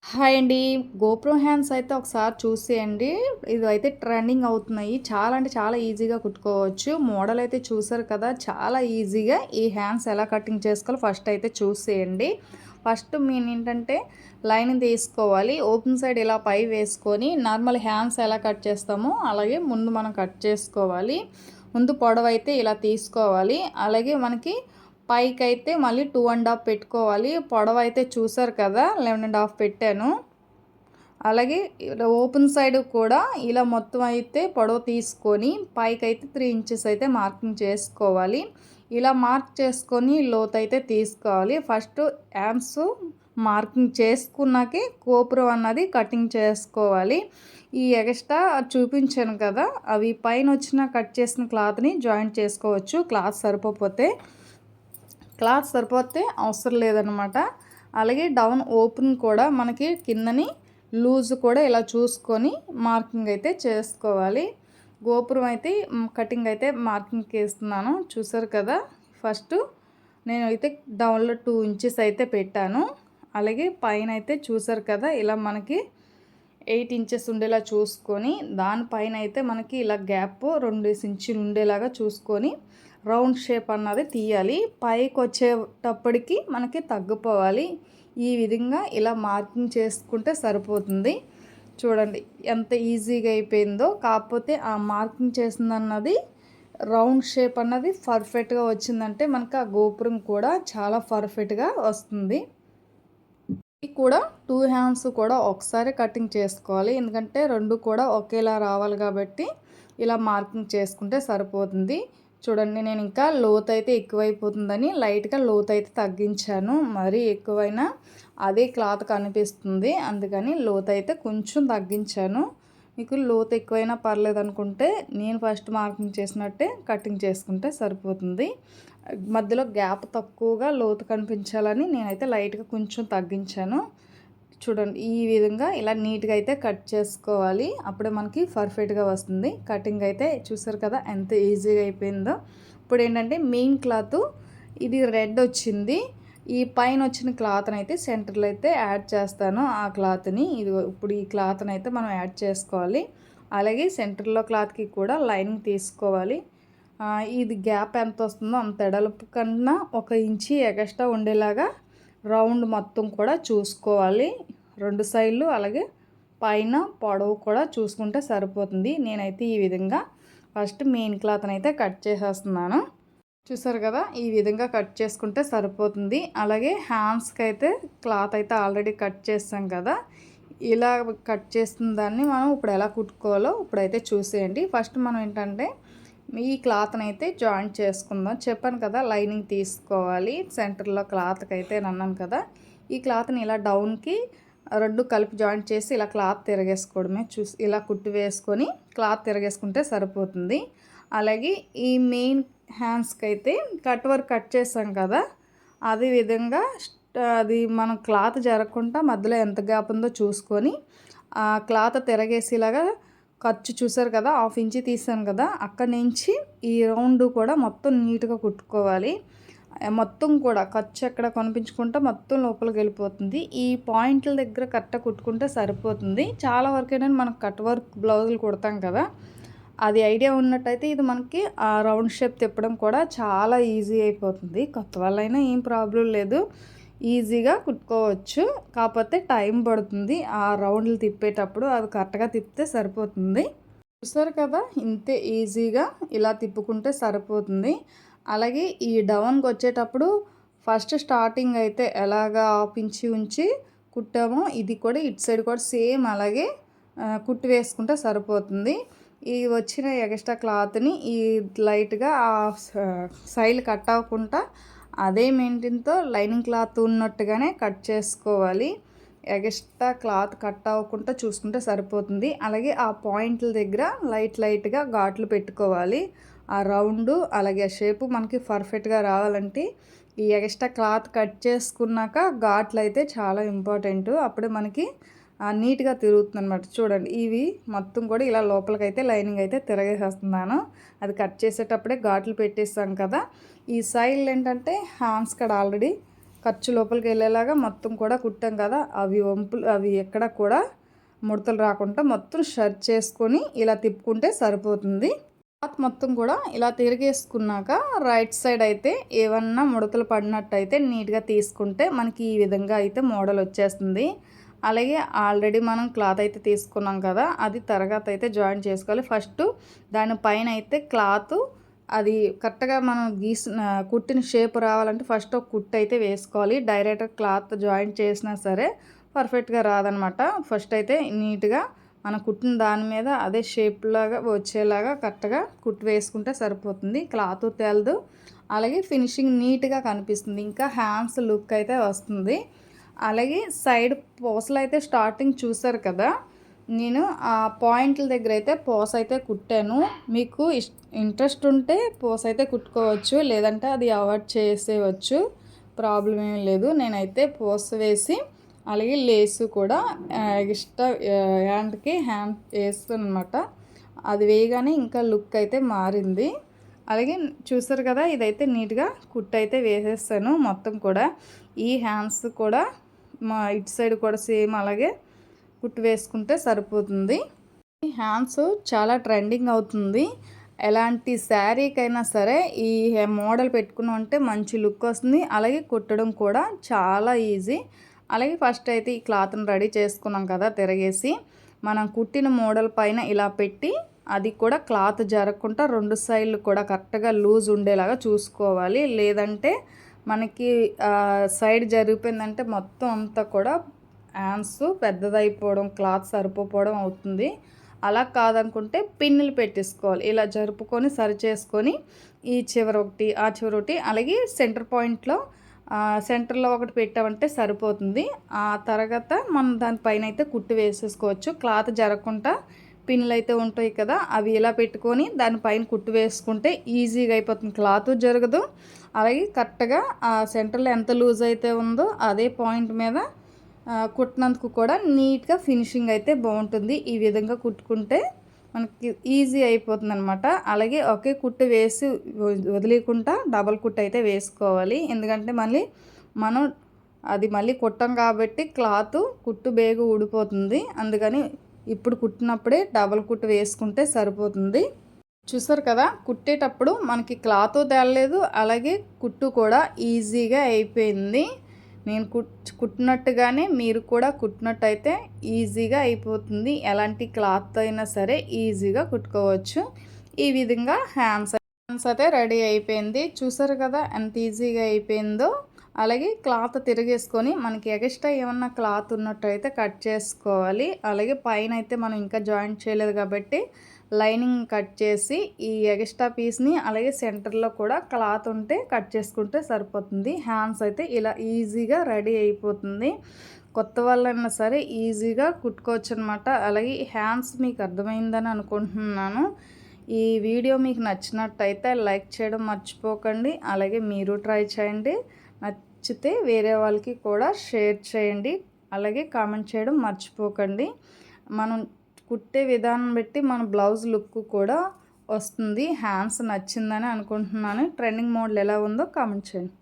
Hi అండి. GoPro hands అయితే ఒకసారి చూసేయండి. ఇవైతే ట్రెండింగ్ అవుతున్నాయి. చాలా అంటే చాలా ఈజీగా కుట్టుకోవచ్చు. మోడల్ అయితే చూసారు కదా! చాలా ఈజీగా ఈ హ్యాండ్స్ ఎలా కటింగ్ చేసుకోవాలో ఫస్ట్ అయితే చూసేయండి. ఫస్ట్ మేమేంటంటే లైనింగ్ తీసుకోవాలి. ఓపెన్ సైడ్ ఇలా పై వేసుకొని నార్మల్ హ్యాండ్స్ ఎలా కట్ చేస్తామో అలాగే ముందు మనం కట్ చేసుకోవాలి. ముందు పొడవైతే ఇలా తీసుకోవాలి. అలాగే మనకి పైకైతే మళ్ళీ 2½ పెట్టుకోవాలి. పొడవైతే చూసారు కదా! 11½ పెట్టాను. అలాగే ఓపెన్ సైడ్ కూడా ఇలా మొత్తం అయితే పొడవు తీసుకొని పైకైతే 3 ఇంచెస్ అయితే మార్కింగ్ చేసుకోవాలి. ఇలా మార్క్ చేసుకొని లోతైతే తీసుకోవాలి. ఫస్ట్ హ్యాండ్స్ మార్కింగ్ చేసుకున్నాకే గోపురం అన్నది కటింగ్ చేసుకోవాలి. ఈ ఎక్స్ట్రా చూపించాను కదా! అవి పైన వచ్చిన కట్ చేసిన క్లాత్ని జాయింట్ చేసుకోవచ్చు. క్లాత్ సరిపోతే అవసరం లేదనమాట. అలాగే డౌన్ ఓపెన్ కూడా మనకి కిందని లూజ్ కూడా ఇలా చూసుకొని మార్కింగ్ అయితే చేసుకోవాలి. గోపురం అయితే కటింగ్ అయితే మార్కింగ్ వేస్తున్నాను. చూసారు కదా! ఫస్ట్ నేనైతే డౌన్లో 2 ఇంచెస్ అయితే పెట్టాను. అలాగే పైన అయితే చూసారు కదా! ఇలా మనకి 8 ఇంచెస్ ఉండేలా చూసుకొని దానిపైన అయితే మనకి ఇలా గ్యాప్ 2 ఇంచులు ఉండేలాగా చూసుకొని రౌండ్ షేప్ అన్నది తీయాలి. పైకి వచ్చేటప్పటికి మనకి తగ్గిపోవాలి. ఈ విధంగా ఇలా మార్కింగ్ చేసుకుంటే సరిపోతుంది. చూడండి ఎంత ఈజీగా అయిపోయిందో. కాకపోతే ఆ మార్కింగ్ చేసిందన్నది రౌండ్ షేప్ అన్నది పర్ఫెక్ట్గా వచ్చిందంటే మనకు ఆ గోపురం కూడా చాలా పర్ఫెక్ట్గా వస్తుంది. కూడా 2 హ్యాండ్స్ కూడా ఒకసారి కటింగ్ చేసుకోవాలి. ఎందుకంటే 2 కూడా ఒకేలా రావాలి కాబట్టి ఇలా మార్కింగ్ చేసుకుంటే సరిపోతుంది. చూడండి నేను ఇంకా లోతైతే ఎక్కువైపోతుందని లైట్గా లోతైతే తగ్గించాను. మరీ ఎక్కువైనా అదే క్లాత్ కనిపిస్తుంది. అందుకని లోతైతే కొంచెం తగ్గించాను. మీకు లోతు ఎక్కువైనా పర్లేదు అనుకుంటే నేను ఫస్ట్ మార్కింగ్ చేసినట్టే కటింగ్ చేసుకుంటే సరిపోతుంది. మధ్యలో గ్యాప్ తక్కువగా లోతు కనిపించాలని నేనైతే లైట్గా కొంచెం తగ్గించాను. చూడండి ఈ విధంగా ఇలా నీట్గా అయితే కట్ చేసుకోవాలి. అప్పుడే మనకి పర్ఫెక్ట్గా వస్తుంది. కటింగ్ అయితే చూసారు కదా ఎంత ఈజీగా అయిపోయిందో. ఇప్పుడు ఏంటంటే మెయిన్ క్లాత్ ఇది రెడ్ వచ్చింది. ఈ పైన వచ్చిన క్లాత్ని అయితే సెంటర్లో అయితే యాడ్ చేస్తాను. ఆ క్లాత్ని ఇప్పుడు ఈ క్లాత్ని అయితే మనం యాడ్ చేసుకోవాలి. అలాగే సెంటర్లో క్లాత్కి కూడా లైనింగ్ తీసుకోవాలి. ఇది గ్యాప్ ఎంత వస్తుందో అంత ఎడల్పు కన్నా 1 ఇంచి ఎక్స్ట్రా ఉండేలాగా రౌండ్ మొత్తం కూడా చూసుకోవాలి. 2 సైడ్లు అలాగే పైన పొడవు కూడా చూసుకుంటే సరిపోతుంది. నేనైతే ఈ విధంగా ఫస్ట్ మెయిన్ క్లాత్ని అయితే కట్ చేసేస్తున్నాను. చూసారు కదా ఈ విధంగా కట్ చేసుకుంటే సరిపోతుంది. అలాగే హ్యాండ్స్కి అయితే క్లాత్ అయితే ఆల్రెడీ కట్ చేస్తాం కదా! ఇలా కట్ చేసిన దాన్ని మనం ఇప్పుడు ఎలా కుట్టుకోవాలో ఇప్పుడైతే చూసేయండి. ఫస్ట్ మనం ఏంటంటే ఈ క్లాత్ని అయితే జాయింట్ చేసుకుందాం. చెప్పాను కదా లైనింగ్ తీసుకోవాలి. సెంటర్లో క్లాత్కి అయితే అన్నాను కదా! ఈ క్లాత్ని ఇలా డౌన్కి 2 కలిపి జాయింట్ చేసి ఇలా క్లాత్ తిరగేసుకోవడమే. ఇలా కుట్టి వేసుకొని క్లాత్ తిరగేసుకుంటే సరిపోతుంది. అలాగే ఈ మెయిన్ హ్యాండ్స్కి అయితే కట్ వర్క్ కట్ చేసాం కదా! అదే విధంగా అది మనం క్లాత్ జరగకుండా మధ్యలో ఎంత గ్యాప్ ఉందో చూసుకొని ఆ క్లాత్ తిరగేసేలాగా ఖర్చు చూసారు కదా 1/2 ఇంచి తీసాను కదా! అక్కడి నుంచి ఈ రౌండ్ కూడా మొత్తం నీట్గా కుట్టుకోవాలి. మొత్తం కూడా ఖర్చు ఎక్కడ కనిపించుకుంటే మొత్తం లోపలికి వెళ్ళిపోతుంది. ఈ పాయింట్ల దగ్గర కరెక్ట్గా కుట్టుకుంటే సరిపోతుంది. చాలా వరకు ఏంటంటే మనం కట్ వర్క్ బ్లౌజులు కుడతాం కదా! అది ఐడియా ఉన్నట్టయితే ఇది మనకి ఆ రౌండ్ షేప్ తిప్పడం కూడా చాలా ఈజీ అయిపోతుంది. కొత్త వాళ్ళైనా ఏం ప్రాబ్లం లేదు. ఈజీగా కుట్టుకోవచ్చు. కాకపోతే టైం పడుతుంది. ఆ రౌండ్లు తిప్పేటప్పుడు అవి కరెక్ట్గా తిప్పితే సరిపోతుంది. చూసారు కదా ఇంతే ఈజీగా ఇలా తిప్పుకుంటే సరిపోతుంది. అలాగే ఈ డౌన్కి వచ్చేటప్పుడు ఫస్ట్ స్టార్టింగ్ అయితే ఎలాగా 1/2 ఇంచి ఉంచి కుట్టామో ఇది కూడా ఇటు సైడ్ కూడా సేమ్ అలాగే కుట్టి వేసుకుంటే సరిపోతుంది. ఈ వచ్చిన ఎక్స్ట్రా క్లాత్ని ఈ లైట్గా సైడ్ కట్ అవ్వకుండా అదే మెయింటైన్తో లైనింగ్ క్లాత్ ఉన్నట్టుగానే కట్ చేసుకోవాలి. ఎక్స్ట్రా క్లాత్ కట్ అవ్వకుండా చూసుకుంటే సరిపోతుంది. అలాగే ఆ పాయింట్ల దగ్గర లైట్గా ఘాట్లు పెట్టుకోవాలి. ఆ రౌండ్ అలాగే ఆ షేపు మనకి పర్ఫెక్ట్గా రావాలంటే ఈ ఎక్స్ట్రా క్లాత్ కట్ చేసుకున్నాక ఘాట్లు అయితే చాలా ఇంపార్టెంట్. అప్పుడే మనకి నీట్గా తిరుగుతుంది అనమాట. చూడండి ఇవి మొత్తం కూడా ఇలా లోపలికైతే లైనింగ్ అయితే తిరగేసేస్తున్నాను. అది కట్ చేసేటప్పుడే ఘాట్లు పెట్టేస్తాం కదా! ఈ సైడ్ ఏంటంటే హ్యాండ్స్ కాడ ఆల్రెడీ ఖర్చు లోపలికి వెళ్ళేలాగా మొత్తం కూడా కుట్టాం కదా, అవి ఎక్కడ కూడా ముడతలు రాకుండా మొత్తం షర్ట్ చేసుకొని ఇలా తిప్పుకుంటే సరిపోతుంది. క్లాత్ మొత్తం కూడా ఇలా తిరిగేసుకున్నాక రైట్ సైడ్ అయితే ఏమన్నా ముడతలు పడినట్టయితే నీట్గా తీసుకుంటే మనకి ఈ విధంగా అయితే మోడల్ వచ్చేస్తుంది. అలాగే ఆల్రెడీ మనం క్లాత్ అయితే తీసుకున్నాం కదా, అది తర్వాత అయితే జాయిన్ చేసుకోవాలి. ఫస్ట్ దానిపైన అయితే క్లాత్ అది కరెక్ట్గా మనం కుట్టిన షేప్ రావాలంటే ఫస్ట్ ఒక కుట్టు అయితే వేసుకోవాలి. డైరెక్ట్గా క్లాత్ జాయింట్ చేసినా సరే పర్ఫెక్ట్గా రాదనమాట. ఫస్ట్ అయితే నీట్గా మనం కుట్టిన దాని మీద అదే షేప్ లాగా వచ్చేలాగా కరెక్ట్గా కుట్టు వేసుకుంటే సరిపోతుంది. క్లాత్ తేలదు, అలాగే ఫినిషింగ్ నీట్గా కనిపిస్తుంది, ఇంకా హ్యాండ్స్ లుక్ అయితే వస్తుంది. అలాగే సైడ్ పూసలు అయితే స్టార్టింగ్ చూసారు కదా, నేను ఆ పాయింట్ల దగ్గర అయితే పూస అయితే కుట్టాను. మీకు ఇంట్రెస్ట్ ఉంటే పూస అయితే కుట్టుకోవచ్చు, లేదంటే అది అవాయిడ్ చేసేయచ్చు, ప్రాబ్లం ఏం లేదు. నేనైతే పూస వేసి అలాగే లేసు కూడా ఎక్స్ట్రా హ్యాండ్ వేస్తాను అనమాట. అది వేయగానే ఇంకా లుక్ అయితే మారింది. అలాగే చూసారు కదా, ఇదైతే నీట్గా కుట్టు అయితే వేసేస్తాను మొత్తం కూడా. ఈ హ్యాండ్స్ కూడా ఇటు సైడ్ కూడా సేమ్ అలాగే కుట్టు వేసుకుంటే సరిపోతుంది. ఈ హ్యాండ్స్ చాలా ట్రెండింగ్ అవుతుంది. ఎలాంటి శారీకైనా సరే ఈ మోడల్ పెట్టుకున్నాం అంటే మంచి లుక్ వస్తుంది. అలాగే కుట్టడం కూడా చాలా ఈజీ. అలాగే ఫస్ట్ అయితే ఈ క్లాత్ని రెడీ చేసుకున్నాం కదా, తిరగేసి మనం కుట్టిన మోడల్ పైన ఇలా పెట్టి అది కూడా క్లాత్ జరగకుండా రెండు సైడ్లు కూడా కరెక్ట్గా లూజ్ ఉండేలాగా చూసుకోవాలి. లేదంటే మనకి సైడ్ జరిగిపోయిందంటే మొత్తం అంతా కూడా హ్యాండ్స్ పెద్దదైపోవడం, క్లాత్ సరిపోవడం అవుతుంది. అలా కాదనుకుంటే పిన్నులు పెట్టేసుకోవాలి. ఇలా జరుపుకొని సరి చేసుకొని ఈ చివర ఒకటి ఆ చివర ఒకటి అలాగే సెంటర్ పాయింట్లో సెంటర్లో ఒకటి పెట్టామంటే సరిపోతుంది. ఆ తర్వాత మనం దానిపైన అయితే కుట్టు వేసేసుకోవచ్చు. క్లాత్ జరగకుండా పిన్నులు అయితే ఉంటాయి కదా, అవి ఇలా పెట్టుకొని దానిపైన కుట్టు వేసుకుంటే ఈజీగా అయిపోతుంది. క్లాత్ జరగదు, అలాగే కరెక్ట్గా ఆ సెంటర్లో ఎంత లూజ్ అయితే ఉందో అదే పాయింట్ మీద కుట్టినందుకు కూడా నీట్గా ఫినిషింగ్ అయితే బాగుంటుంది. ఈ విధంగా కుట్టుకుంటే మనకి ఈజీ అయిపోతుంది అనమాట. అలాగే ఒకే కుట్టు వేసి వదిలేకుండా డబల్ కుట్టు అయితే వేసుకోవాలి. ఎందుకంటే మనం అది మళ్ళీ కుట్టాం కాబట్టి క్లాత్ కుట్టు బేగ ఊడిపోతుంది. అందుకని ఇప్పుడు కుట్టినప్పుడే డబల్ కుట్టు వేసుకుంటే సరిపోతుంది. చూసారు కదా, కుట్టేటప్పుడు మనకి క్లాత్ తేలలేదు, అలాగే కుట్టు కూడా ఈజీగా అయిపోయింది. నేను కుట్టినట్టుగానే మీరు కూడా కుట్టినట్టయితే ఈజీగా అయిపోతుంది. ఎలాంటి క్లాత్ అయినా సరే ఈజీగా కుట్టుకోవచ్చు. ఈ విధంగా హ్యాండ్స్ అయితే రెడీ అయిపోయింది. చూసారు కదా ఎంత ఈజీగా అయిపోయిందో. అలాగే క్లాత్ తిరిగేసుకొని మనకి ఎక్స్ట్రా ఏమన్నా క్లాత్ ఉన్నట్టయితే కట్ చేసుకోవాలి. అలాగే పైన అయితే మనం ఇంకా జాయింట్ చేయలేదు కాబట్టి లైనింగ్ కట్ చేసి ఈ ఎక్స్ట్రా పీస్ని అలాగే సెంటర్లో కూడా క్లాత్ ఉంటే కట్ చేసుకుంటే సరిపోతుంది. హ్యాండ్స్ అయితే ఇలా ఈజీగా రెడీ అయిపోతుంది. కొత్త వాళ్ళైనా సరే ఈజీగా కుట్టుకోవచ్చు అనమాట. అలాగే హ్యాండ్స్ మీకు అర్థమైందని అనుకుంటున్నాను. ఈ వీడియో మీకు నచ్చినట్టయితే లైక్ చేయడం మర్చిపోకండి. అలాగే మీరు ట్రై చేయండి. నచ్చితే వేరే వాళ్ళకి కూడా షేర్ చేయండి. అలాగే కామెంట్ చేయడం మర్చిపోకండి. మనం కుట్టే విధానం బట్టి మన బ్లౌజ్ లుక్ కూడా వస్తుంది. హ్యాండ్స్ నచ్చిందని అనుకుంటున్నాను. ట్రెండింగ్ మోడల్ ఎలా ఉందో కామెంట్ చేయండి.